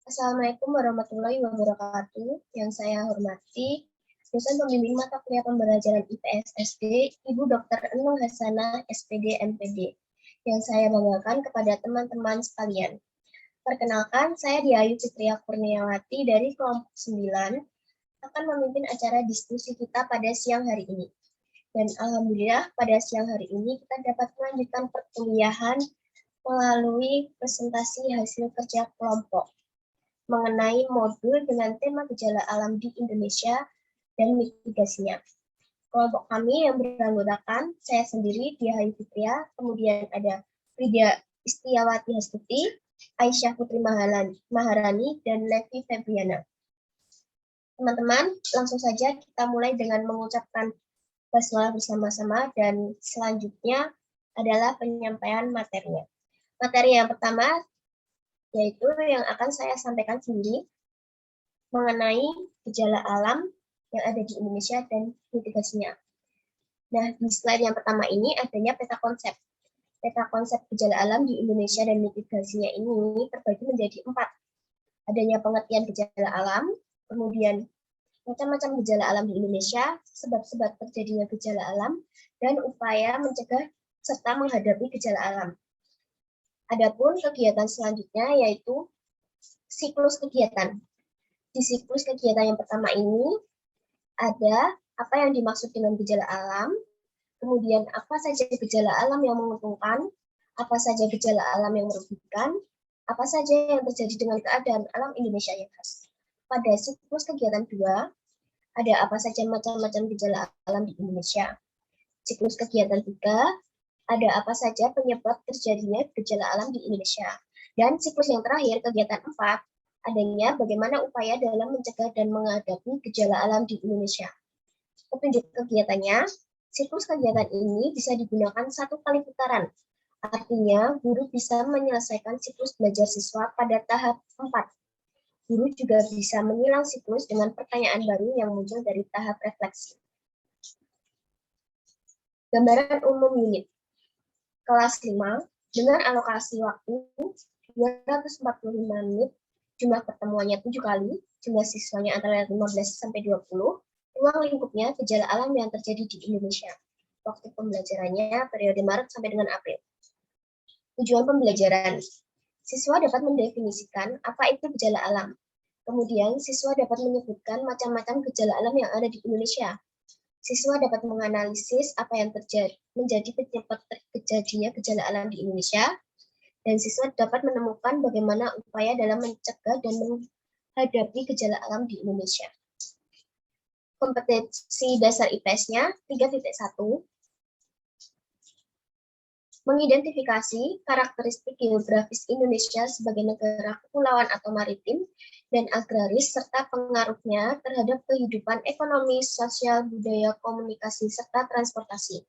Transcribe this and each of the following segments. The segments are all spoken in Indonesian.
Assalamualaikum warahmatullahi wabarakatuh. Yang saya hormati, dosen pembimbing mata kuliah pembelajaran IPS SD, Ibu Dr. Enung Hasanah, SPD, MPD, yang saya banggakan kepada teman-teman sekalian. Perkenalkan, saya Diayu Fitria Kurniawati dari kelompok 9 akan memimpin acara diskusi kita pada siang hari ini. Dan alhamdulillah pada siang hari ini kita dapat melanjutkan perkuliahan melalui presentasi hasil kerja kelompok mengenai modul dengan tema gejala alam di Indonesia dan mitigasinya. Kelompok kami yang beranggotakan saya sendiri, Diayu Fitria, kemudian ada Frida Istiawati Hastuti, Aisyah Putri Maharani, dan Levi Febriana. Teman-teman, langsung saja kita mulai dengan mengucapkan basmalah bersama-sama dan selanjutnya adalah penyampaian materinya. Materi yang pertama yaitu yang akan saya sampaikan sendiri mengenai gejala alam yang ada di Indonesia dan mitigasinya. Nah, di slide yang pertama ini adanya peta konsep. Peta konsep gejala alam di Indonesia dan mitigasinya ini terbagi menjadi 4. Adanya pengertian gejala alam, kemudian macam-macam gejala alam di Indonesia, sebab-sebab terjadinya gejala alam, dan upaya mencegah serta menghadapi gejala alam. Adapun kegiatan selanjutnya yaitu siklus kegiatan. Di siklus kegiatan yang pertama ini ada apa yang dimaksud dengan gejala alam, kemudian apa saja gejala alam yang menguntungkan, apa saja gejala alam yang merugikan, apa saja yang terjadi dengan keadaan alam Indonesia yang khas. Pada siklus kegiatan 2, ada apa saja macam-macam gejala alam di Indonesia. Siklus kegiatan 3, ada apa saja penyebab terjadinya gejala alam di Indonesia. Dan siklus yang terakhir, kegiatan 4, adanya bagaimana upaya dalam mencegah dan menghadapi gejala alam di Indonesia. Petunjuk kegiatannya, siklus kegiatan ini bisa digunakan 1 kali putaran. Artinya, guru bisa menyelesaikan siklus belajar siswa pada tahap 4. Guru juga bisa menyilang siklus dengan pertanyaan baru yang muncul dari tahap refleksi. Gambaran umum unit. Kelas 5, dengan alokasi waktu 245 menit, jumlah pertemuannya 7 kali, jumlah siswanya antara 15 sampai 20, ruang lingkupnya gejala alam yang terjadi di Indonesia. Waktu pembelajarannya periode Maret sampai dengan April. Tujuan pembelajaran. Siswa dapat mendefinisikan apa itu gejala alam. Kemudian siswa dapat menyebutkan macam-macam gejala alam yang ada di Indonesia. Siswa dapat menganalisis apa yang menjadi penyebab terjadinya gejala alam di Indonesia, dan siswa dapat menemukan bagaimana upaya dalam mencegah dan menghadapi gejala alam di Indonesia. Kompetensi dasar IPS-nya 3.1, mengidentifikasi karakteristik geografis Indonesia sebagai negara kepulauan atau maritim dan agraris serta pengaruhnya terhadap kehidupan ekonomi, sosial, budaya, komunikasi, serta transportasi.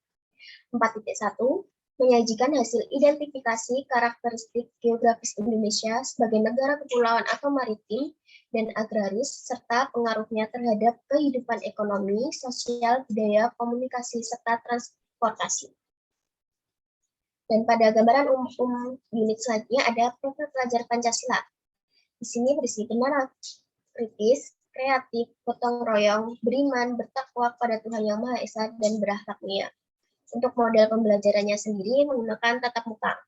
4.1, menyajikan hasil identifikasi karakteristik geografis Indonesia sebagai negara kepulauan atau maritim dan agraris serta pengaruhnya terhadap kehidupan ekonomi, sosial, budaya, komunikasi, serta transportasi. Dan pada gambaran umum unit selanjutnya ada profil pelajar Pancasila. Di sini berisi benar, kritis, kreatif, gotong royong, beriman, bertakwa pada Tuhan Yang Maha Esa, dan berakhlak mulia. Untuk model pembelajarannya sendiri menggunakan tatap muka.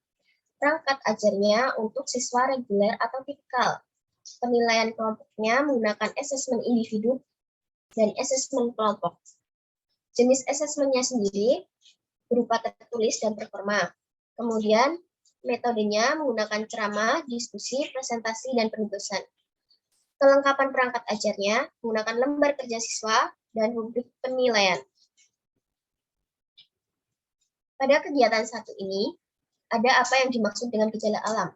Perangkat ajarnya untuk siswa reguler atau tipikal. Penilaian kelompoknya menggunakan asesmen individu dan asesmen kelompok. Jenis asesmennya sendiri berupa tertulis dan performa. Kemudian metodenya menggunakan ceramah, diskusi, presentasi, dan penugasan. Kelengkapan perangkat ajarnya menggunakan lembar kerja siswa dan rubrik penilaian. Pada kegiatan 1 ini, ada apa yang dimaksud dengan gejala alam.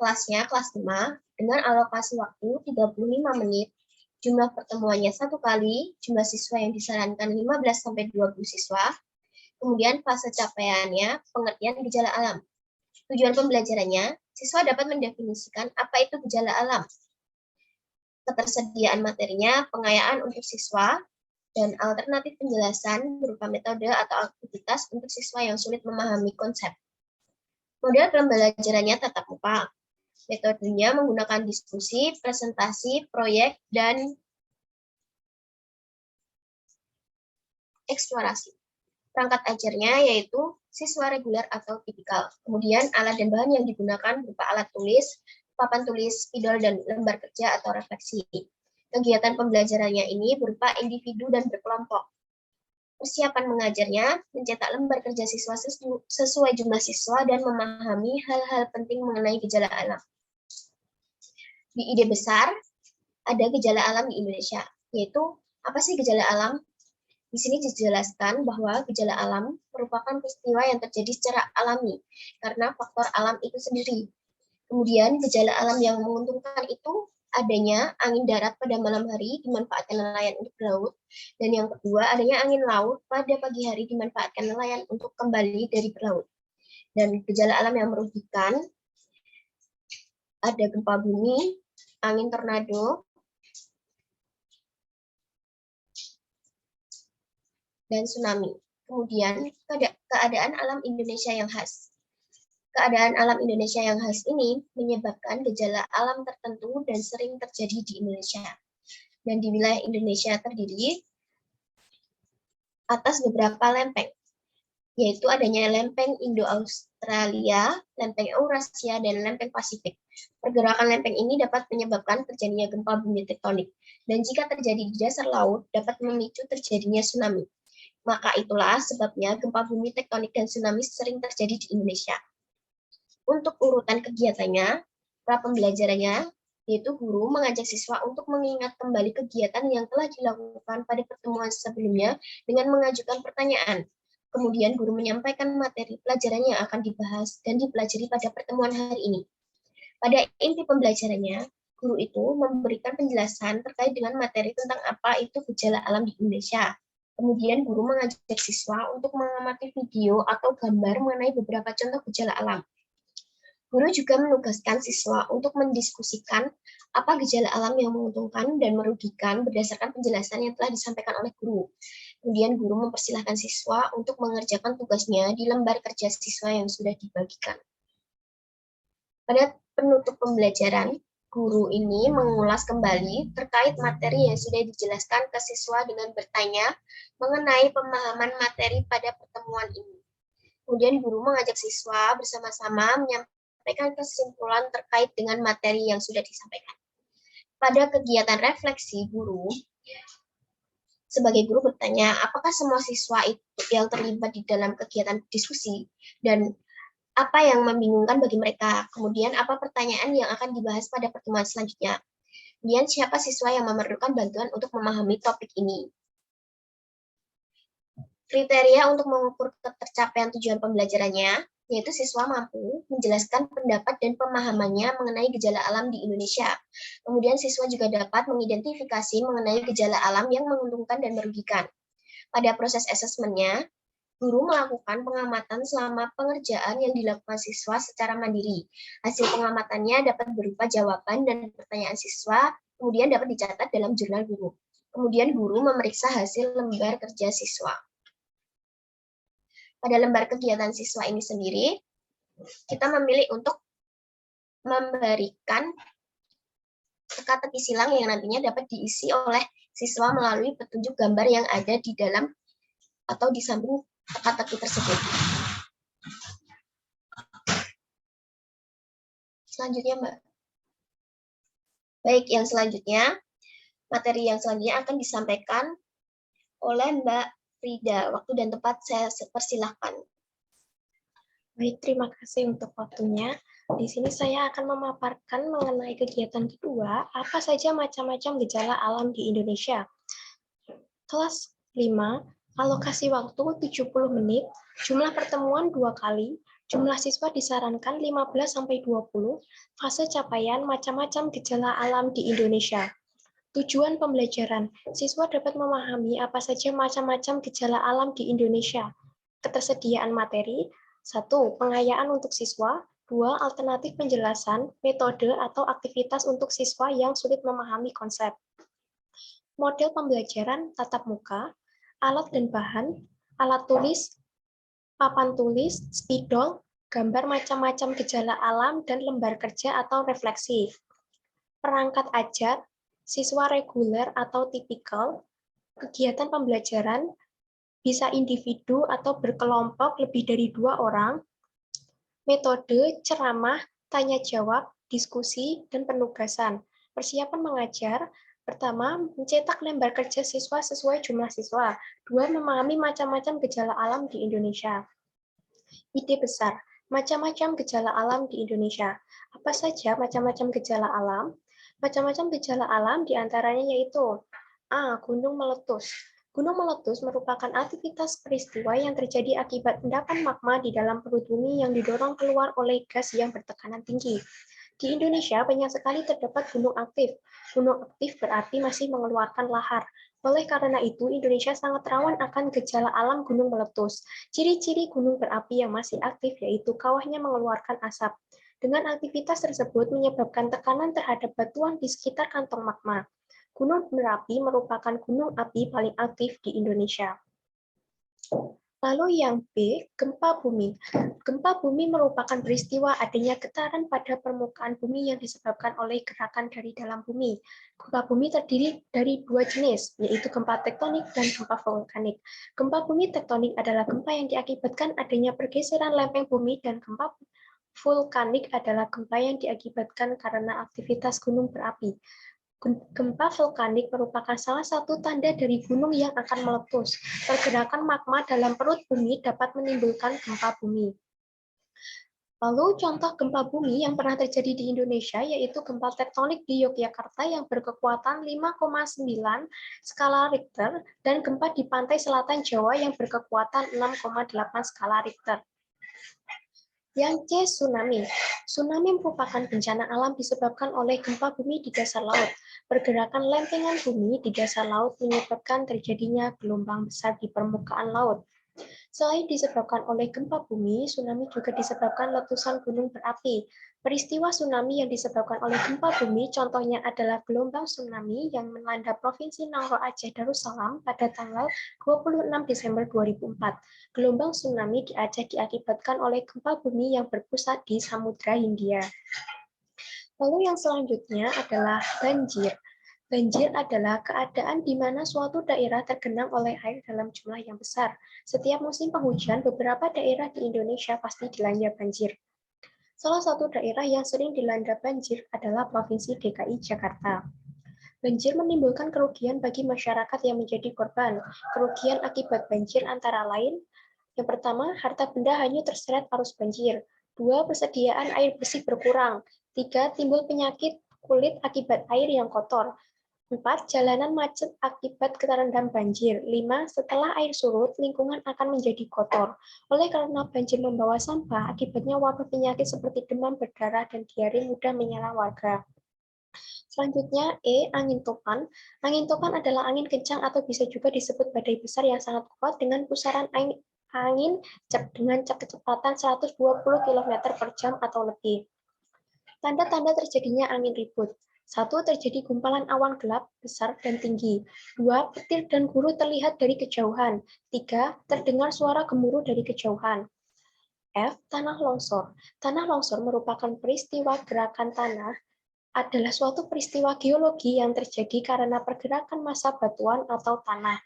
Kelasnya kelas 5, dengan alokasi waktu 35 menit, jumlah pertemuannya 1 kali, jumlah siswa yang disarankan 15-20 siswa, kemudian fase capaiannya pengertian gejala alam. Tujuan pembelajarannya, siswa dapat mendefinisikan apa itu gejala alam. Ketersediaan materinya, pengayaan untuk siswa, dan alternatif penjelasan berupa metode atau aktivitas untuk siswa yang sulit memahami konsep. Model pembelajarannya tatap muka. Metodenya menggunakan diskusi, presentasi, proyek, dan eksplorasi. Perangkat ajarnya yaitu siswa reguler atau tipikal. Kemudian alat dan bahan yang digunakan berupa alat tulis, papan tulis, spidol, dan lembar kerja atau refleksi. Kegiatan pembelajarannya ini berupa individu dan berkelompok. Persiapan mengajarnya, mencetak lembar kerja siswa sesuai jumlah siswa dan memahami hal-hal penting mengenai gejala alam. Di ide besar, ada gejala alam di Indonesia, yaitu apa sih gejala alam? Di sini dijelaskan bahwa gejala alam merupakan peristiwa yang terjadi secara alami karena faktor alam itu sendiri. Kemudian gejala alam yang menguntungkan itu adanya angin darat pada malam hari dimanfaatkan nelayan untuk berlaut, dan yang kedua adanya angin laut pada pagi hari dimanfaatkan nelayan untuk kembali dari berlaut. Dan gejala alam yang merugikan ada gempa bumi, angin tornado, dan tsunami. Kemudian keadaan alam Indonesia yang khas. Keadaan alam Indonesia yang khas ini menyebabkan gejala alam tertentu dan sering terjadi di Indonesia. Dan di wilayah Indonesia terdiri atas beberapa lempeng, yaitu adanya lempeng Indo-Australia, lempeng Eurasia, dan lempeng Pasifik. Pergerakan lempeng ini dapat menyebabkan terjadinya gempa bumi tektonik, dan jika terjadi di dasar laut dapat memicu terjadinya tsunami. Maka itulah sebabnya gempa bumi tektonik dan tsunami sering terjadi di Indonesia. Untuk urutan kegiatannya, pra pembelajarannya, yaitu guru mengajak siswa untuk mengingat kembali kegiatan yang telah dilakukan pada pertemuan sebelumnya dengan mengajukan pertanyaan. Kemudian guru menyampaikan materi pelajaran yang akan dibahas dan dipelajari pada pertemuan hari ini. Pada inti pembelajarannya, guru itu memberikan penjelasan terkait dengan materi tentang apa itu gejala alam di Indonesia. Kemudian guru mengajak siswa untuk mengamati video atau gambar mengenai beberapa contoh gejala alam. Guru juga menugaskan siswa untuk mendiskusikan apa gejala alam yang menguntungkan dan merugikan berdasarkan penjelasan yang telah disampaikan oleh guru. Kemudian guru mempersilahkan siswa untuk mengerjakan tugasnya di lembar kerja siswa yang sudah dibagikan. Pada penutup pembelajaran, guru ini mengulas kembali terkait materi yang sudah dijelaskan ke siswa dengan bertanya mengenai pemahaman materi pada pertemuan ini. Kemudian guru mengajak siswa bersama-sama menyampaikan kesimpulan terkait dengan materi yang sudah disampaikan. Pada kegiatan refleksi guru, sebagai guru bertanya, apakah semua siswa itu yang terlibat di dalam kegiatan diskusi dan apa yang membingungkan bagi mereka. Kemudian apa pertanyaan yang akan dibahas pada pertemuan selanjutnya. Kemudian siapa siswa yang memerlukan bantuan untuk memahami topik ini. Kriteria untuk mengukur ketercapaian tujuan pembelajarannya, yaitu siswa mampu menjelaskan pendapat dan pemahamannya mengenai gejala alam di Indonesia. Kemudian siswa juga dapat mengidentifikasi mengenai gejala alam yang menguntungkan dan merugikan. Pada proses asesmennya, guru melakukan pengamatan selama pengerjaan yang dilakukan siswa secara mandiri. Hasil pengamatannya dapat berupa jawaban dan pertanyaan siswa, kemudian dapat dicatat dalam jurnal guru. Kemudian guru memeriksa hasil lembar kerja siswa. Pada lembar kegiatan siswa ini sendiri, kita memilih untuk memberikan teka-teki silang yang nantinya dapat diisi oleh siswa melalui petunjuk gambar yang ada di dalam atau di samping teka-teki tersebut. Selanjutnya, Mbak. Baik, yang selanjutnya, materi yang selanjutnya akan disampaikan oleh Mbak Frida. Waktu dan tempat saya persilahkan. Baik, terima kasih untuk waktunya. Di sini saya akan memaparkan mengenai kegiatan kedua, apa saja macam-macam gejala alam di Indonesia. Kelas 5, alokasi waktu 70 menit, jumlah pertemuan 2 kali, jumlah siswa disarankan 15-20, fase capaian macam-macam gejala alam di Indonesia. Tujuan pembelajaran, siswa dapat memahami apa saja macam-macam gejala alam di Indonesia. Ketersediaan materi, 1. Pengayaan untuk siswa, 2. Alternatif penjelasan, metode atau aktivitas untuk siswa yang sulit memahami konsep. Model pembelajaran tatap muka, alat dan bahan, alat tulis, papan tulis, spidol, gambar macam-macam gejala alam, dan lembar kerja atau refleksi. Perangkat ajar, siswa reguler atau tipikal, kegiatan pembelajaran, bisa individu atau berkelompok lebih dari 2 orang, metode, ceramah, tanya jawab, diskusi, dan penugasan. Persiapan mengajar, pertama, mencetak lembar kerja siswa sesuai jumlah siswa. 2, memahami macam-macam gejala alam di Indonesia. Ide besar, macam-macam gejala alam di Indonesia. Apa saja macam-macam gejala alam? Macam-macam gejala alam diantaranya yaitu A. Gunung meletus. Gunung meletus merupakan aktivitas peristiwa yang terjadi akibat endapan magma di dalam perut bumi yang didorong keluar oleh gas yang bertekanan tinggi. Di Indonesia banyak sekali terdapat gunung aktif. Gunung aktif berarti masih mengeluarkan lahar. Oleh karena itu, Indonesia sangat rawan akan gejala alam gunung meletus. Ciri-ciri gunung berapi yang masih aktif yaitu kawahnya mengeluarkan asap. Dengan aktivitas tersebut menyebabkan tekanan terhadap batuan di sekitar kantong magma. Gunung Merapi merupakan gunung api paling aktif di Indonesia. Lalu yang B, gempa bumi. Gempa bumi merupakan peristiwa adanya getaran pada permukaan bumi yang disebabkan oleh gerakan dari dalam bumi. Gempa bumi terdiri dari 2 jenis, yaitu gempa tektonik dan gempa vulkanik. Gempa bumi tektonik adalah gempa yang diakibatkan adanya pergeseran lempeng bumi, dan gempa vulkanik adalah gempa yang diakibatkan karena aktivitas gunung berapi. Gempa vulkanik merupakan salah satu tanda dari gunung yang akan meletus. Pergerakan magma dalam perut bumi dapat menimbulkan gempa bumi. Lalu contoh gempa bumi yang pernah terjadi di Indonesia yaitu gempa tektonik di Yogyakarta yang berkekuatan 5,9 skala Richter dan gempa di pantai selatan Jawa yang berkekuatan 6,8 skala Richter. Yang C, tsunami. Tsunami merupakan bencana alam disebabkan oleh gempa bumi di dasar laut. Pergerakan lempengan bumi di dasar laut menyebabkan terjadinya gelombang besar di permukaan laut. Selain disebabkan oleh gempa bumi, tsunami juga disebabkan letusan gunung berapi. Peristiwa tsunami yang disebabkan oleh gempa bumi contohnya adalah gelombang tsunami yang melanda Provinsi Nangro Aceh Darussalam pada tanggal 26 Desember 2004. Gelombang tsunami di Aceh diakibatkan oleh gempa bumi yang berpusat di Samudra Hindia. Lalu yang selanjutnya adalah banjir. Banjir adalah keadaan di mana suatu daerah tergenang oleh air dalam jumlah yang besar. Setiap musim penghujan, beberapa daerah di Indonesia pasti dilanda banjir. Salah satu daerah yang sering dilanda banjir adalah Provinsi DKI Jakarta. Banjir menimbulkan kerugian bagi masyarakat yang menjadi korban. Kerugian akibat banjir antara lain, yang pertama, harta benda hanyut terseret arus banjir. 2, persediaan air bersih berkurang. 3, timbul penyakit kulit akibat air yang kotor. 4, jalanan macet akibat terendam banjir. 5, setelah air surut, lingkungan akan menjadi kotor. Oleh karena banjir membawa sampah, akibatnya wabah penyakit seperti demam berdarah dan diare mudah menyerang warga. Selanjutnya, E, angin topan. Angin topan adalah angin kencang atau bisa juga disebut badai besar yang sangat kuat dengan pusaran angin dengan kecepatan 120 km per jam atau lebih. Tanda-tanda terjadinya angin ribut. 1, terjadi gumpalan awan gelap, besar, dan tinggi. 2, petir dan guru terlihat dari kejauhan. 3, terdengar suara gemuruh dari kejauhan. F, tanah longsor. Tanah longsor merupakan peristiwa gerakan tanah, adalah suatu peristiwa geologi yang terjadi karena pergerakan massa batuan atau tanah.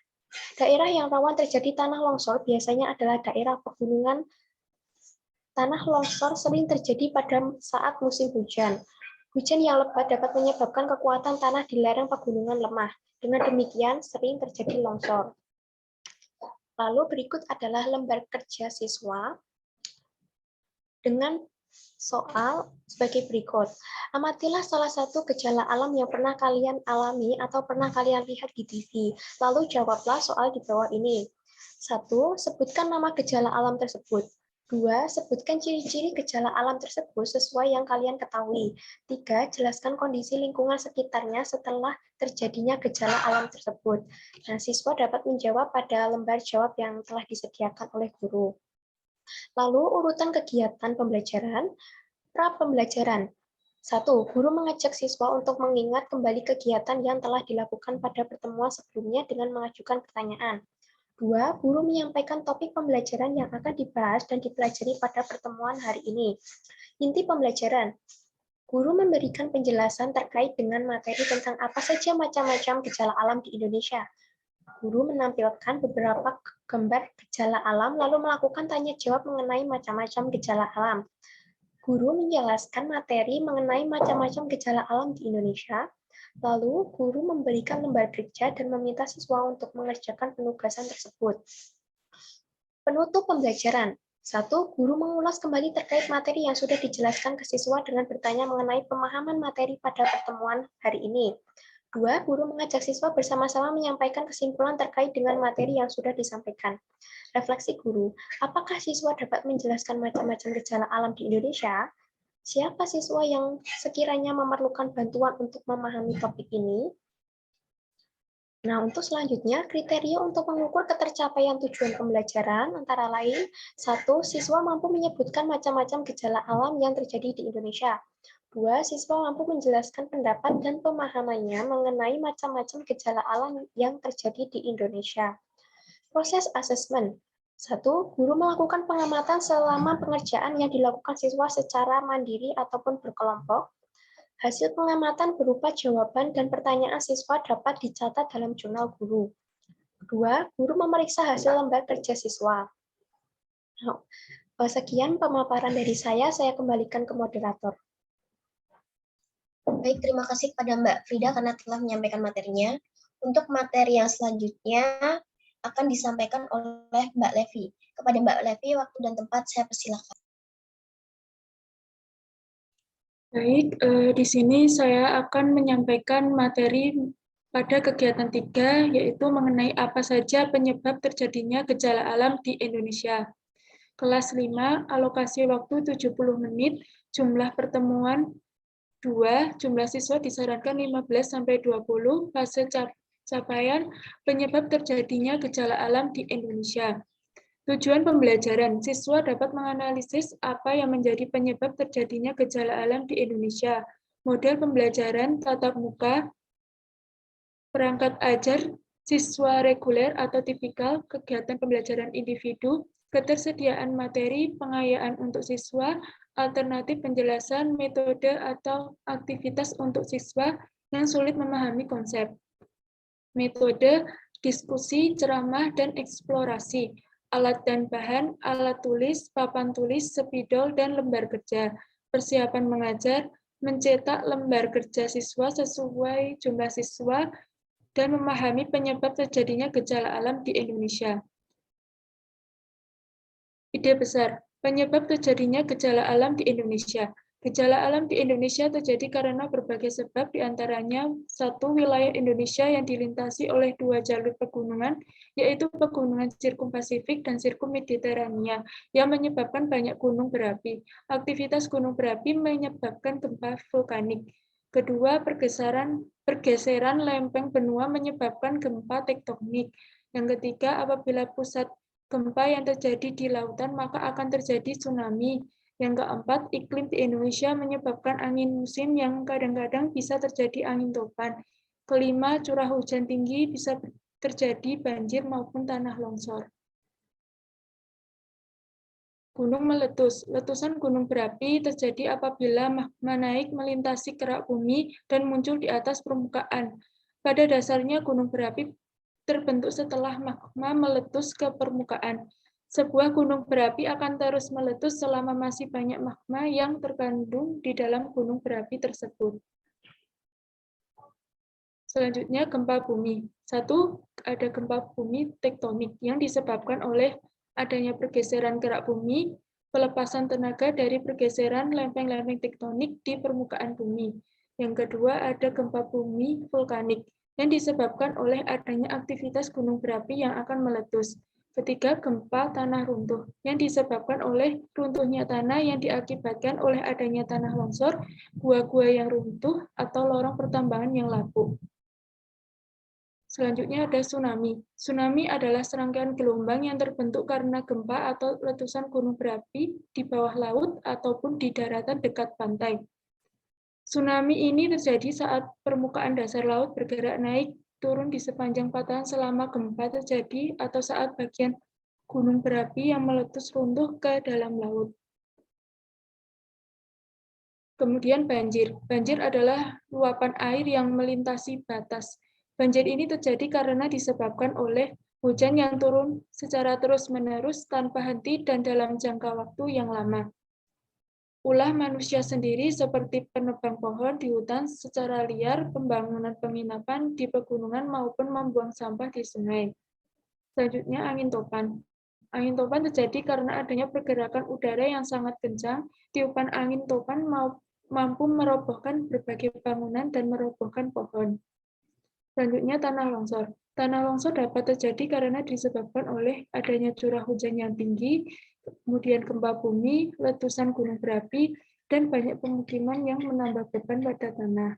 Daerah yang rawan terjadi tanah longsor biasanya adalah daerah pegunungan. Tanah longsor sering terjadi pada saat musim hujan. Hujan yang lebat dapat menyebabkan kekuatan tanah di lereng pegunungan lemah. Dengan demikian, sering terjadi longsor. Lalu berikut adalah lembar kerja siswa dengan soal sebagai berikut. Amatilah salah satu gejala alam yang pernah kalian alami atau pernah kalian lihat di TV. Lalu jawablah soal di bawah ini. 1, sebutkan nama gejala alam tersebut. 2, sebutkan ciri-ciri gejala alam tersebut sesuai yang kalian ketahui. 3, jelaskan kondisi lingkungan sekitarnya setelah terjadinya gejala alam tersebut. Nah, siswa dapat menjawab pada lembar jawab yang telah disediakan oleh guru. Lalu urutan kegiatan pembelajaran, pra-pembelajaran. 1, guru mengajak siswa untuk mengingat kembali kegiatan yang telah dilakukan pada pertemuan sebelumnya dengan mengajukan pertanyaan. 2. Guru menyampaikan topik pembelajaran yang akan dibahas dan dipelajari pada pertemuan hari ini. Inti pembelajaran. Guru memberikan penjelasan terkait dengan materi tentang apa saja macam-macam gejala alam di Indonesia. Guru menampilkan beberapa gambar gejala alam lalu melakukan tanya jawab mengenai macam-macam gejala alam. Guru menjelaskan materi mengenai macam-macam gejala alam di Indonesia. Lalu, guru memberikan lembar kerja dan meminta siswa untuk mengerjakan penugasan tersebut. Penutup pembelajaran. 1. Guru mengulas kembali terkait materi yang sudah dijelaskan ke siswa dengan bertanya mengenai pemahaman materi pada pertemuan hari ini. 2. Guru mengajak siswa bersama-sama menyampaikan kesimpulan terkait dengan materi yang sudah disampaikan. Refleksi guru, apakah siswa dapat menjelaskan macam-macam gejala alam di Indonesia? Siapa siswa yang sekiranya memerlukan bantuan untuk memahami topik ini? Nah, untuk selanjutnya, kriteria untuk mengukur ketercapaian tujuan pembelajaran antara lain, 1. Siswa mampu menyebutkan macam-macam gejala alam yang terjadi di Indonesia. 2. Siswa mampu menjelaskan pendapat dan pemahamannya mengenai macam-macam gejala alam yang terjadi di Indonesia. Proses asesmen. 1. Guru melakukan pengamatan selama pengerjaan yang dilakukan siswa secara mandiri ataupun berkelompok. Hasil pengamatan berupa jawaban dan pertanyaan siswa dapat dicatat dalam jurnal guru. 2. Guru memeriksa hasil lembar kerja siswa. Nah, sekian pemaparan dari saya kembalikan ke moderator. Baik, terima kasih kepada Mbak Frida karena telah menyampaikan materinya. Untuk materi yang selanjutnya akan disampaikan oleh Mbak Levi. Kepada Mbak Levi, waktu dan tempat saya persilakan. Baik, di sini saya akan menyampaikan materi pada kegiatan 3, yaitu mengenai apa saja penyebab terjadinya gejala alam di Indonesia. Kelas 5, alokasi waktu 70 menit, jumlah pertemuan 2, jumlah siswa disarankan 15-20, fase capaian penyebab terjadinya gejala alam di Indonesia. Tujuan pembelajaran, siswa dapat menganalisis apa yang menjadi penyebab terjadinya gejala alam di Indonesia. Model pembelajaran tatap muka, perangkat ajar, siswa reguler atau tipikal, kegiatan pembelajaran individu, ketersediaan materi, pengayaan untuk siswa, alternatif penjelasan, metode atau aktivitas untuk siswa yang sulit memahami konsep. Metode, diskusi, ceramah, dan eksplorasi. Alat dan bahan, alat tulis, papan tulis, spidol, dan lembar kerja. Persiapan mengajar, mencetak lembar kerja siswa sesuai jumlah siswa, dan memahami penyebab terjadinya gejala alam di Indonesia. Ide besar, penyebab terjadinya gejala alam di Indonesia. Gejala alam di Indonesia terjadi karena berbagai sebab, diantaranya 1. Wilayah Indonesia yang dilintasi oleh 2 jalur pegunungan, yaitu pegunungan sirkumpasifik dan sirkummediterania, yang menyebabkan banyak gunung berapi. Aktivitas gunung berapi menyebabkan gempa vulkanik. Kedua, pergeseran lempeng benua menyebabkan gempa tektonik. Yang ketiga, apabila pusat gempa yang terjadi di lautan, maka akan terjadi tsunami. Yang keempat, iklim di Indonesia menyebabkan angin musim yang kadang-kadang bisa terjadi angin topan. Kelima, curah hujan tinggi bisa terjadi banjir maupun tanah longsor. Gunung meletus. Letusan gunung berapi terjadi apabila magma naik melintasi kerak bumi dan muncul di atas permukaan. Pada dasarnya gunung berapi terbentuk setelah magma meletus ke permukaan. Sebuah gunung berapi akan terus meletus selama masih banyak magma yang terkandung di dalam gunung berapi tersebut. Selanjutnya, gempa bumi. 1. Ada gempa bumi tektonik yang disebabkan oleh adanya pergeseran kerak bumi, pelepasan tenaga dari pergeseran lempeng-lempeng tektonik di permukaan bumi. Yang kedua, ada gempa bumi vulkanik yang disebabkan oleh adanya aktivitas gunung berapi yang akan meletus. Ketiga, gempa tanah runtuh yang disebabkan oleh runtuhnya tanah yang diakibatkan oleh adanya tanah longsor, gua-gua yang runtuh, atau lorong pertambangan yang lapuk. Selanjutnya ada tsunami. Tsunami adalah serangkaian gelombang yang terbentuk karena gempa atau letusan gunung berapi di bawah laut ataupun di daratan dekat pantai. Tsunami ini terjadi saat permukaan dasar laut bergerak naik turun di sepanjang patahan selama gempa terjadi atau saat bagian gunung berapi yang meletus runtuh ke dalam laut. Kemudian banjir. Banjir adalah luapan air yang melintasi batas. Banjir ini terjadi karena disebabkan oleh hujan yang turun secara terus-menerus tanpa henti dan dalam jangka waktu yang lama. Ulah manusia sendiri seperti penebang pohon di hutan secara liar, pembangunan penginapan di pegunungan maupun membuang sampah di sungai. Selanjutnya angin topan. Angin topan terjadi karena adanya pergerakan udara yang sangat kencang. Tiupan angin topan mampu merobohkan berbagai bangunan dan merobohkan pohon. Selanjutnya tanah longsor. Tanah longsor dapat terjadi karena disebabkan oleh adanya curah hujan yang tinggi, kemudian gempa bumi, letusan gunung berapi, dan banyak pemukiman yang menambah beban pada tanah.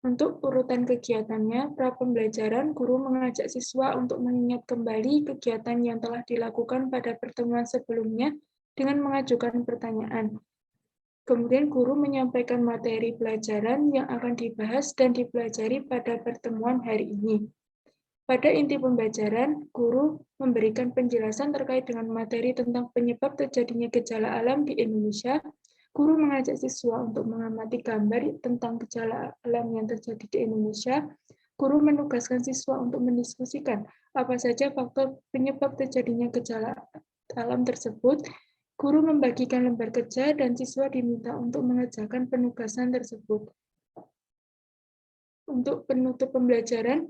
Untuk urutan kegiatannya, pra-pembelajaran, guru mengajak siswa untuk mengingat kembali kegiatan yang telah dilakukan pada pertemuan sebelumnya dengan mengajukan pertanyaan. Kemudian guru menyampaikan materi pelajaran yang akan dibahas dan dipelajari pada pertemuan hari ini. Pada inti pembelajaran, guru memberikan penjelasan terkait dengan materi tentang penyebab terjadinya gejala alam di Indonesia. Guru mengajak siswa untuk mengamati gambar tentang gejala alam yang terjadi di Indonesia. Guru menugaskan siswa untuk mendiskusikan apa saja faktor penyebab terjadinya gejala alam tersebut. Guru membagikan lembar kerja dan siswa diminta untuk mengerjakan penugasan tersebut. Untuk penutup pembelajaran,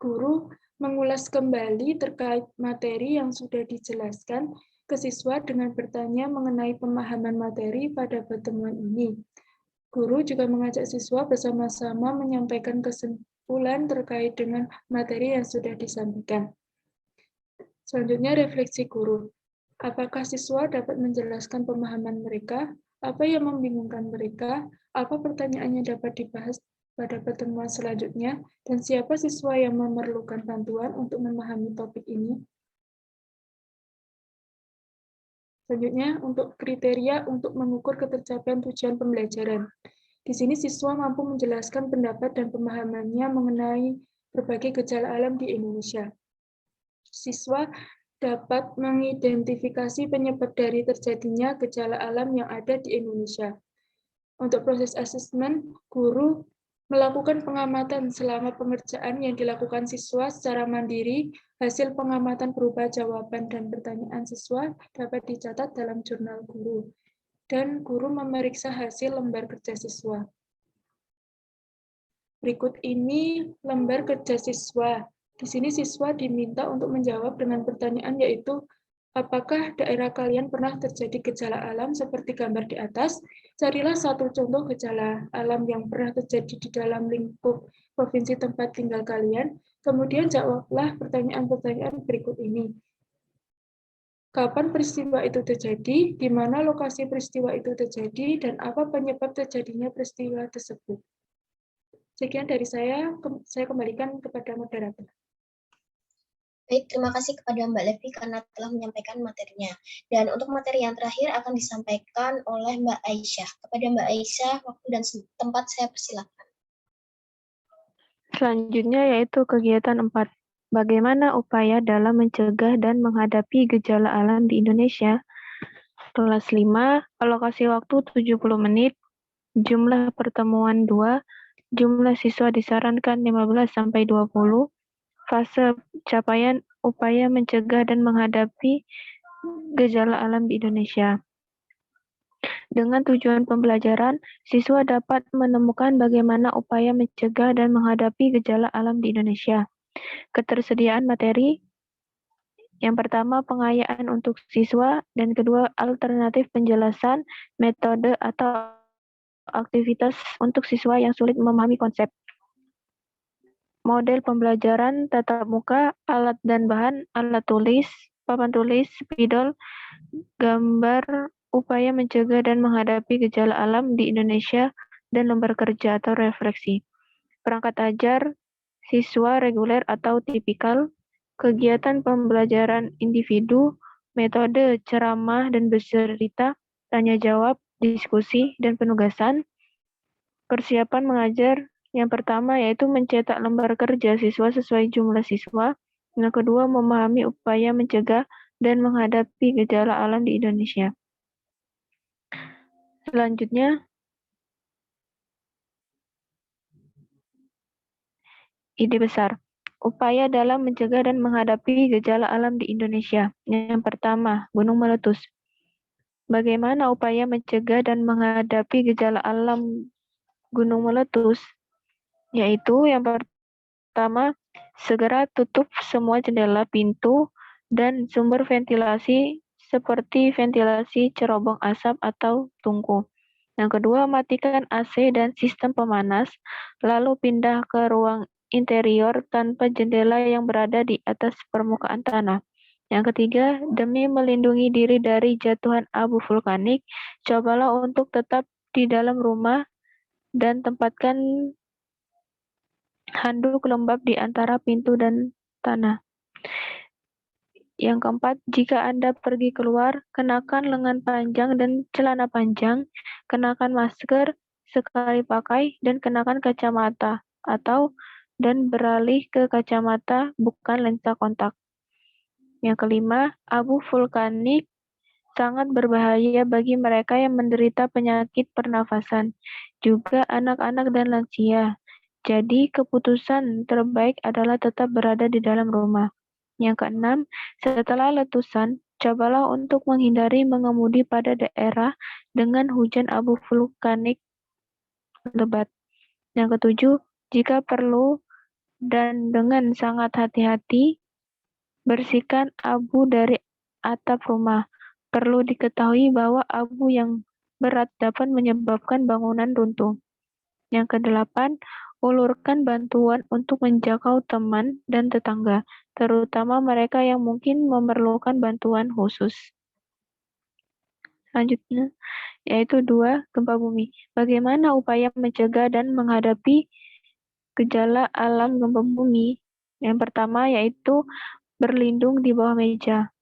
guru mengulas kembali terkait materi yang sudah dijelaskan ke siswa dengan bertanya mengenai pemahaman materi pada pertemuan ini. Guru juga mengajak siswa bersama-sama menyampaikan kesimpulan terkait dengan materi yang sudah disampaikan. Selanjutnya, refleksi guru. Apakah siswa dapat menjelaskan pemahaman mereka? Apa yang membingungkan mereka? Apa pertanyaan yang dapat dibahas pada pertemuan selanjutnya? Dan siapa siswa yang memerlukan bantuan untuk memahami topik ini? Selanjutnya, untuk kriteria untuk mengukur ketercapaian tujuan pembelajaran. Di sini siswa mampu menjelaskan pendapat dan pemahamannya mengenai berbagai gejala alam di Indonesia. Siswa dapat mengidentifikasi penyebab dari terjadinya gejala alam yang ada di Indonesia. Untuk proses asesmen, guru melakukan pengamatan selama pengerjaan yang dilakukan siswa secara mandiri. Hasil pengamatan berupa jawaban dan pertanyaan siswa dapat dicatat dalam jurnal guru. Dan guru memeriksa hasil lembar kerja siswa. Berikut ini lembar kerja siswa. Di sini siswa diminta untuk menjawab dengan pertanyaan yaitu, apakah daerah kalian pernah terjadi gejala alam seperti gambar di atas? Carilah satu contoh gejala alam yang pernah terjadi di dalam lingkup provinsi tempat tinggal kalian. Kemudian jawablah pertanyaan-pertanyaan berikut ini. Kapan peristiwa itu terjadi? Di mana lokasi peristiwa itu terjadi? Dan apa penyebab terjadinya peristiwa tersebut? Sekian dari saya kembalikan kepada moderator. Baik, terima kasih kepada Mbak Levi karena telah menyampaikan materinya. Dan untuk materi yang terakhir akan disampaikan oleh Mbak Aisyah. Kepada Mbak Aisyah, waktu dan tempat saya persilakan. Selanjutnya yaitu kegiatan 4. Bagaimana upaya dalam mencegah dan menghadapi gejala alam di Indonesia? Kelas 5, alokasi waktu 70 menit, jumlah pertemuan 2, jumlah siswa disarankan 15-20, fase capaian upaya mencegah dan menghadapi gejala alam di Indonesia. Dengan tujuan pembelajaran, siswa dapat menemukan bagaimana upaya mencegah dan menghadapi gejala alam di Indonesia. Ketersediaan materi, yang pertama pengayaan untuk siswa, dan kedua alternatif penjelasan, metode atau aktivitas untuk siswa yang sulit memahami konsep. Model pembelajaran tatap muka, alat dan bahan, alat tulis, papan tulis, spidol, gambar, upaya mencegah dan menghadapi gejala alam di Indonesia, dan lembar kerja atau refleksi. Perangkat ajar, siswa reguler atau tipikal, kegiatan pembelajaran individu, metode ceramah dan bercerita, tanya jawab, diskusi, dan penugasan, persiapan mengajar, Yang pertama yaitu mencetak lembar kerja siswa sesuai jumlah siswa. Yang kedua, memahami upaya mencegah dan menghadapi gejala alam di Indonesia. Selanjutnya, ide besar. Upaya dalam mencegah dan menghadapi gejala alam di Indonesia. Yang pertama, gunung meletus. Bagaimana upaya mencegah dan menghadapi gejala alam gunung meletus? Yaitu yang pertama, segera tutup semua jendela, pintu, dan sumber ventilasi seperti ventilasi cerobong asap atau tungku. Yang kedua, matikan AC dan sistem pemanas, lalu pindah ke ruang interior tanpa jendela yang berada di atas permukaan tanah. Yang ketiga, demi melindungi diri dari jatuhan abu vulkanik, cobalah untuk tetap di dalam rumah dan tempatkan handuk lembab di antara pintu dan tanah. Yang keempat, jika Anda pergi keluar, kenakan lengan panjang dan celana panjang, kenakan masker sekali pakai, dan kenakan kacamata dan beralih ke kacamata bukan lensa kontak. Yang kelima, abu vulkanik sangat berbahaya bagi mereka yang menderita penyakit pernafasan, juga anak-anak dan lansia. Jadi, keputusan terbaik adalah tetap berada di dalam rumah. Yang keenam, setelah letusan, cobalah untuk menghindari mengemudi pada daerah dengan hujan abu vulkanik lebat. Yang ketujuh, jika perlu dan dengan sangat hati-hati, bersihkan abu dari atap rumah. Perlu diketahui bahwa abu yang berat dapat menyebabkan bangunan runtuh. Yang kedelapan, ulurkan bantuan untuk menjangkau teman dan tetangga, terutama mereka yang mungkin memerlukan bantuan khusus. Selanjutnya, yaitu 2, gempa bumi. Bagaimana upaya mencegah dan menghadapi gejala alam gempa bumi? Yang pertama yaitu berlindung di bawah meja.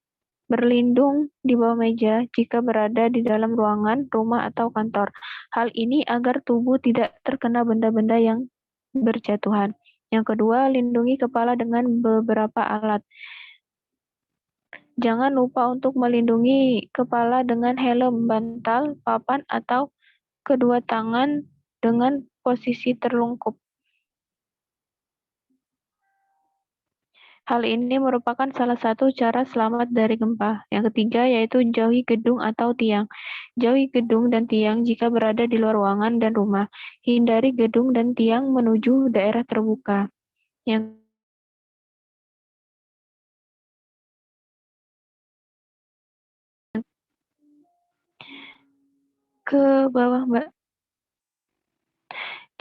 Berlindung di bawah meja jika berada di dalam ruangan, rumah, atau kantor. Hal ini agar tubuh tidak terkena benda-benda yang berjatuhan. Yang kedua, lindungi kepala dengan beberapa alat. Jangan lupa untuk melindungi kepala dengan helm, bantal, papan, atau kedua tangan dengan posisi terlungkup. Hal ini merupakan salah satu cara selamat dari gempa. Yang ketiga yaitu jauhi gedung atau tiang. Jauhi gedung dan tiang jika berada di luar ruangan dan rumah. Hindari gedung dan tiang menuju daerah terbuka. Yang ke bawah, Mbak.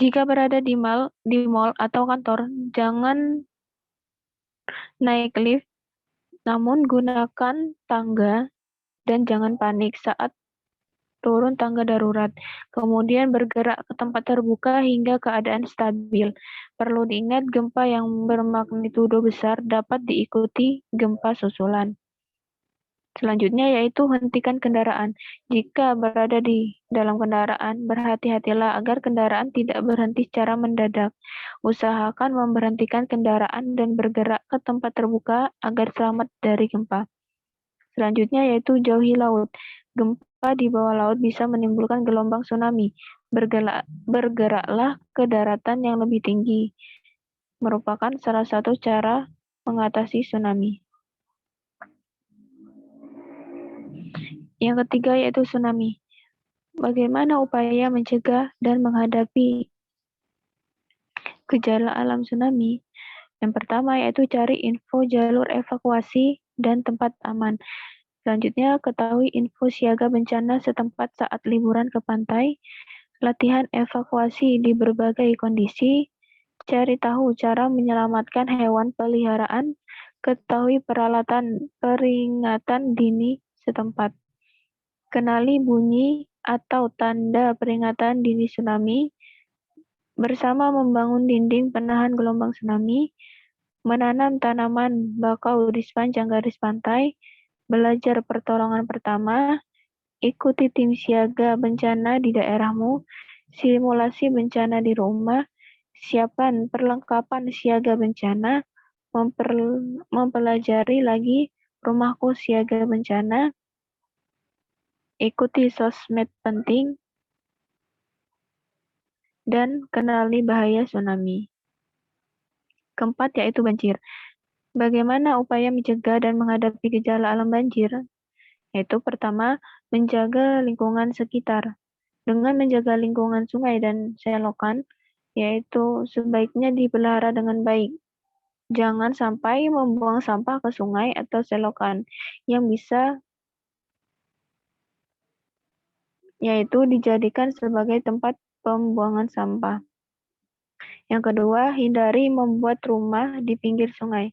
Jika berada di mall atau kantor, jangan naik lift, namun gunakan tangga dan jangan panik saat turun tangga darurat. Kemudian bergerak ke tempat terbuka hingga keadaan stabil. Perlu diingat gempa yang bermagnitudo besar dapat diikuti gempa susulan. Selanjutnya yaitu hentikan kendaraan. Jika berada di dalam kendaraan, berhati-hatilah agar kendaraan tidak berhenti secara mendadak. Usahakan memberhentikan kendaraan dan bergerak ke tempat terbuka agar selamat dari gempa. Selanjutnya yaitu jauhi laut. Gempa di bawah laut bisa menimbulkan gelombang tsunami. Bergeraklah ke daratan yang lebih tinggi. Merupakan salah satu cara mengatasi tsunami. Yang ketiga yaitu tsunami. Bagaimana upaya mencegah dan menghadapi gejala alam tsunami? Yang pertama yaitu cari info jalur evakuasi dan tempat aman. Selanjutnya, ketahui info siaga bencana setempat saat liburan ke pantai, latihan evakuasi di berbagai kondisi, cari tahu cara menyelamatkan hewan peliharaan, ketahui peralatan peringatan dini setempat. Kenali bunyi atau tanda peringatan dini tsunami, bersama membangun dinding penahan gelombang tsunami, menanam tanaman bakau di sepanjang garis pantai, belajar pertolongan pertama, ikuti tim siaga bencana di daerahmu, simulasi bencana di rumah, Siapan perlengkapan siaga bencana, mempelajari lagi rumahku siaga bencana, ikuti sosmed penting, dan kenali bahaya tsunami. Keempat yaitu banjir. Bagaimana upaya mencegah dan menghadapi gejala alam banjir? Yaitu pertama, menjaga lingkungan sekitar. Dengan menjaga lingkungan sungai dan selokan, yaitu sebaiknya dipelihara dengan baik. Jangan sampai membuang sampah ke sungai atau selokan yang bisa yaitu dijadikan sebagai tempat pembuangan sampah. Yang kedua, hindari membuat rumah di pinggir sungai.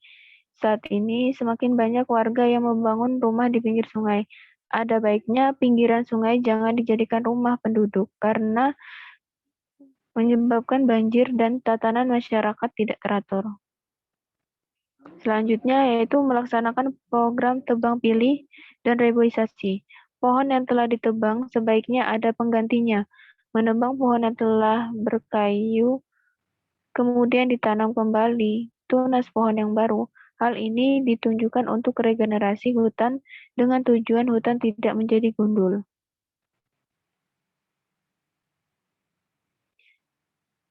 Saat ini semakin banyak warga yang membangun rumah di pinggir sungai. Ada baiknya pinggiran sungai jangan dijadikan rumah penduduk karena menyebabkan banjir dan tatanan masyarakat tidak teratur. Selanjutnya yaitu melaksanakan program tebang pilih dan reboisasi. Pohon yang telah ditebang sebaiknya ada penggantinya. Menebang pohon yang telah berkayu kemudian ditanam kembali, tunas pohon yang baru. Hal ini ditunjukkan untuk regenerasi hutan dengan tujuan hutan tidak menjadi gundul.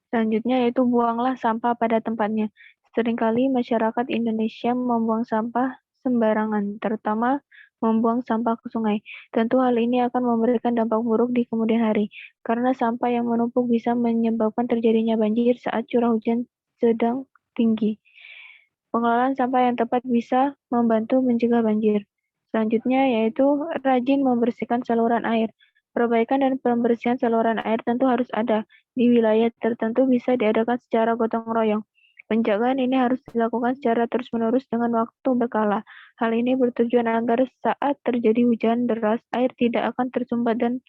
Selanjutnya yaitu buanglah sampah pada tempatnya. Seringkali masyarakat Indonesia membuang sampah sembarangan, terutama membuang sampah ke sungai. Tentu hal ini akan memberikan dampak buruk di kemudian hari, karena sampah yang menumpuk bisa menyebabkan terjadinya banjir saat curah hujan sedang tinggi. Pengelolaan sampah yang tepat bisa membantu mencegah banjir. Selanjutnya yaitu rajin membersihkan saluran air. Perbaikan dan pembersihan saluran air tentu harus ada. Di wilayah tertentu bisa diadakan secara gotong royong. Penjagaan ini harus dilakukan secara terus-menerus dengan waktu berkala. Hal ini bertujuan agar saat terjadi hujan deras, air tidak akan tersumbat dan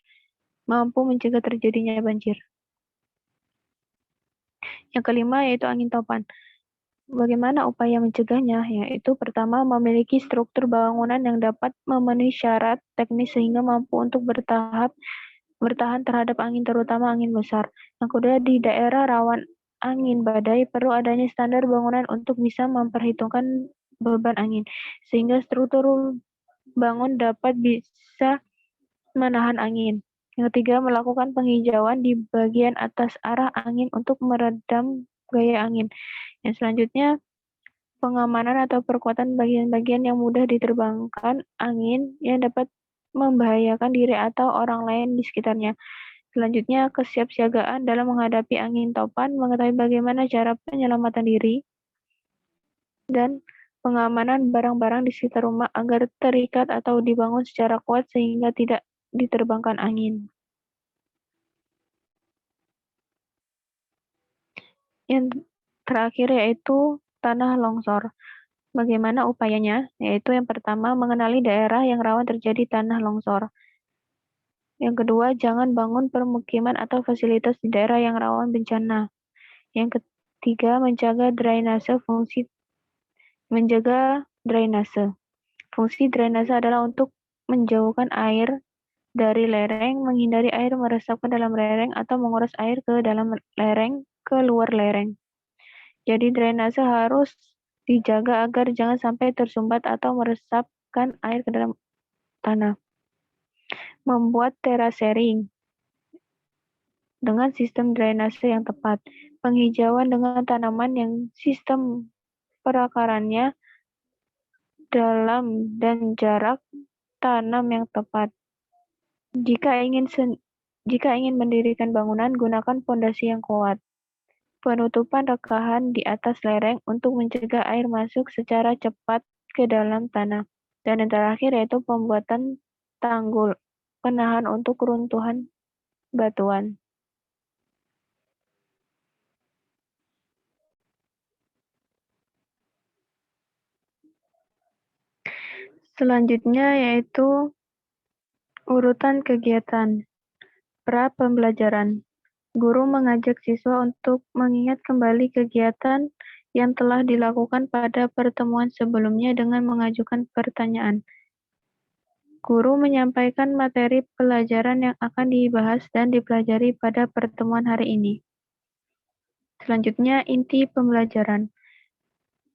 mampu mencegah terjadinya banjir. Yang kelima yaitu angin topan. Bagaimana upaya mencegahnya? Yaitu pertama, memiliki struktur bangunan yang dapat memenuhi syarat teknis sehingga mampu untuk bertahan terhadap angin, terutama angin besar. Yang kedua, di daerah rawan angin badai perlu adanya standar bangunan untuk bisa memperhitungkan beban angin, sehingga struktur bangun dapat bisa menahan angin. Yang ketiga, melakukan penghijauan di bagian atas arah angin untuk meredam gaya angin. Yang selanjutnya, pengamanan atau perkuatan bagian-bagian yang mudah diterbangkan angin yang dapat membahayakan diri atau orang lain di sekitarnya. Selanjutnya, kesiapsiagaan dalam menghadapi angin topan, mengetahui bagaimana cara penyelamatan diri, dan pengamanan barang-barang di sekitar rumah agar terikat atau dibangun secara kuat sehingga tidak diterbangkan angin. Yang terakhir yaitu tanah longsor. Bagaimana upayanya? Yaitu yang pertama, mengenali daerah yang rawan terjadi tanah longsor. Yang kedua, jangan bangun permukiman atau fasilitas di daerah yang rawan bencana. Yang ketiga, menjaga drainase. Fungsi drainase adalah untuk menjauhkan air dari lereng, menghindari air meresap ke dalam lereng, atau menguras air ke dalam lereng, ke luar lereng. Jadi drainase harus dijaga agar jangan sampai tersumbat atau meresapkan air ke dalam tanah. Membuat terasering dengan sistem drainase yang tepat. Penghijauan dengan tanaman yang sistem perakarannya dalam dan jarak tanam yang tepat. Jika ingin mendirikan bangunan, gunakan fondasi yang kuat. Penutupan rekahan di atas lereng untuk mencegah air masuk secara cepat ke dalam tanah. Dan yang terakhir yaitu pembuatan tanggul penahan untuk runtuhan batuan. Selanjutnya yaitu urutan kegiatan pra pembelajaran. Guru mengajak siswa untuk mengingat kembali kegiatan yang telah dilakukan pada pertemuan sebelumnya dengan mengajukan pertanyaan. Guru menyampaikan materi pelajaran yang akan dibahas dan dipelajari pada pertemuan hari ini. Selanjutnya, inti pembelajaran.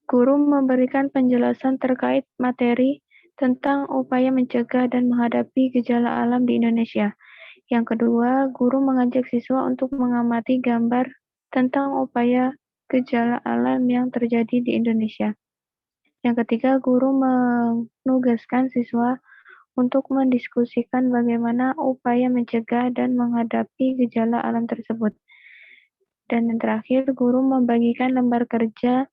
Guru memberikan penjelasan terkait materi tentang upaya mencegah dan menghadapi gejala alam di Indonesia. Yang kedua, guru mengajak siswa untuk mengamati gambar tentang upaya gejala alam yang terjadi di Indonesia. Yang ketiga, guru menugaskan siswa untuk mendiskusikan bagaimana upaya mencegah dan menghadapi gejala alam tersebut. Dan yang terakhir, guru membagikan lembar kerja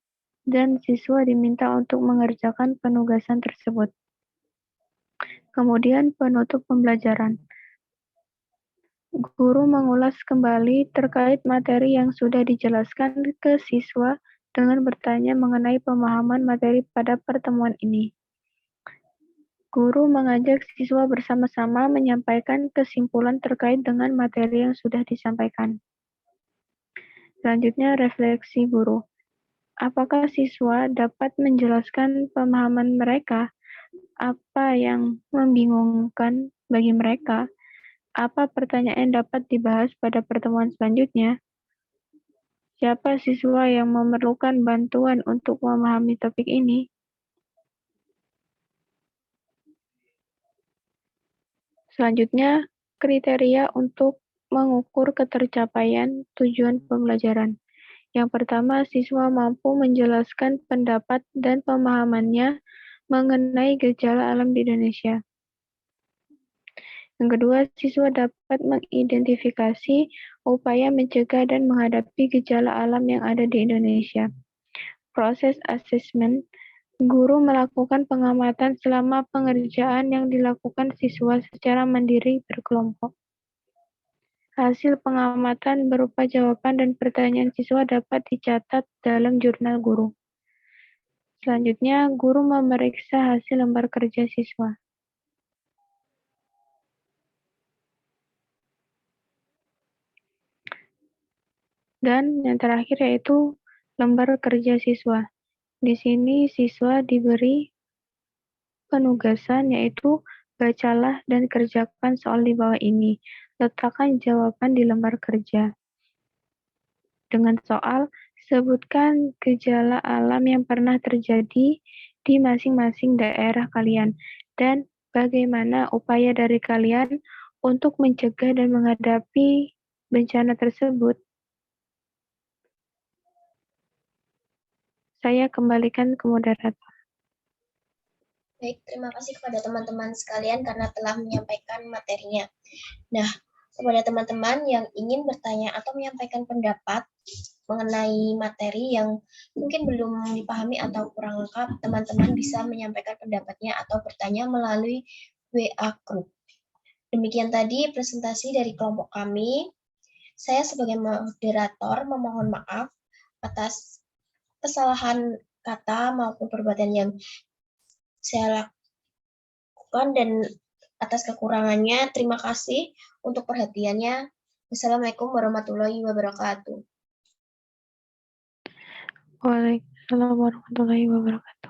dan siswa diminta untuk mengerjakan penugasan tersebut. Kemudian penutup pembelajaran. Guru mengulas kembali terkait materi yang sudah dijelaskan ke siswa dengan bertanya mengenai pemahaman materi pada pertemuan ini. Guru mengajak siswa bersama-sama menyampaikan kesimpulan terkait dengan materi yang sudah disampaikan. Selanjutnya, refleksi guru. Apakah siswa dapat menjelaskan pemahaman mereka? Apa yang membingungkan bagi mereka? Apa pertanyaan dapat dibahas pada pertemuan selanjutnya? Siapa siswa yang memerlukan bantuan untuk memahami topik ini? Selanjutnya, kriteria untuk mengukur ketercapaian tujuan pembelajaran. Yang pertama, siswa mampu menjelaskan pendapat dan pemahamannya mengenai gejala alam di Indonesia. Yang kedua, siswa dapat mengidentifikasi upaya mencegah dan menghadapi gejala alam yang ada di Indonesia. Proses asesmen, guru melakukan pengamatan selama pengerjaan yang dilakukan siswa secara mandiri berkelompok. Hasil pengamatan berupa jawaban dan pertanyaan siswa dapat dicatat dalam jurnal guru. Selanjutnya, guru memeriksa hasil lembar kerja siswa. Dan yang terakhir yaitu lembar kerja siswa. Di sini siswa diberi penugasan yaitu bacalah dan kerjakan soal di bawah ini. Letakkan jawaban di lembar kerja. Dengan soal, sebutkan gejala alam yang pernah terjadi di masing-masing daerah kalian dan bagaimana upaya dari kalian untuk mencegah dan menghadapi bencana tersebut. Saya kembalikan ke moderator. Baik, terima kasih kepada teman-teman sekalian karena telah menyampaikan materinya. Nah, kepada teman-teman yang ingin bertanya atau menyampaikan pendapat mengenai materi yang mungkin belum dipahami atau kurang lengkap, teman-teman bisa menyampaikan pendapatnya atau bertanya melalui WA Group. Demikian tadi presentasi dari kelompok kami. Saya sebagai moderator memohon maaf atas kesalahan kata maupun perbuatan yang saya lakukan dan atas kekurangannya. Terima kasih untuk perhatiannya. Wassalamualaikum warahmatullahi wabarakatuh. Waalaikumsalam warahmatullahi wabarakatuh.